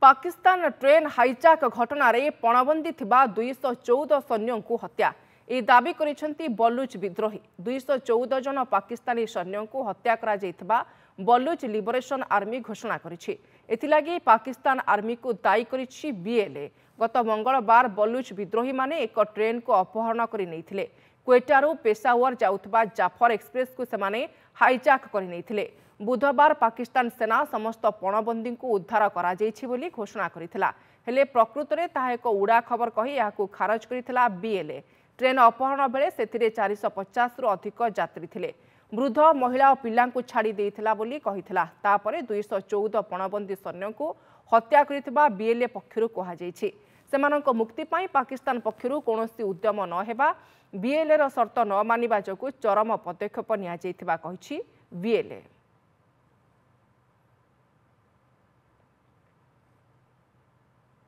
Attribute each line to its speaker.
Speaker 1: Pakistan train hijack घटना रे पणबंदी थिबा 214 सैन्यों को हत्या ए दाबी करिसेंती बलूच विद्रोही 214 जन पाकिस्तानी सैन्यों को हत्या करा जायथिबा बलूच लिबरेशन आर्मी घोषणा करिछि। एथिलागी पाकिस्तान आर्मी को दायी करिछि बीएलए। गत मंगलवार बलूच विद्रोही माने एक ट्रेन को अपहरण करि नैथिले। क्वेटारू पेशावर जाउथबा जाफर एक्सप्रेस को सेमाने हाइजैक करि नैथिले। बुधवार पाकिस्तान सेना समस्त पणबंदी को उद्धार करा जायछि बोली घोषणा करिथिला। हेले प्रकृत में ताहा एक उड़ा खबर कही याकू खारज करिथिला बीएलए। ट्रेन अपहरण बेले सेथिरे 450 रु अधिक यात्री थिले। वृद्ध महिला और पिला छाड़ी देइथिला बोली कहिथिला। तापरे 214 पणबंदी सैन्य को हत्या करिथिबा बीएलए पक्षरु कहा जायछि। सेमानक मुक्ति पाई पाकिस्तान पक्षरु कोनोसी उद्यम न हेबा बीएलए र शर्त न मानिबा जोगु चरम पदक्षेप निया जायथिबा कहिछि बीएलए।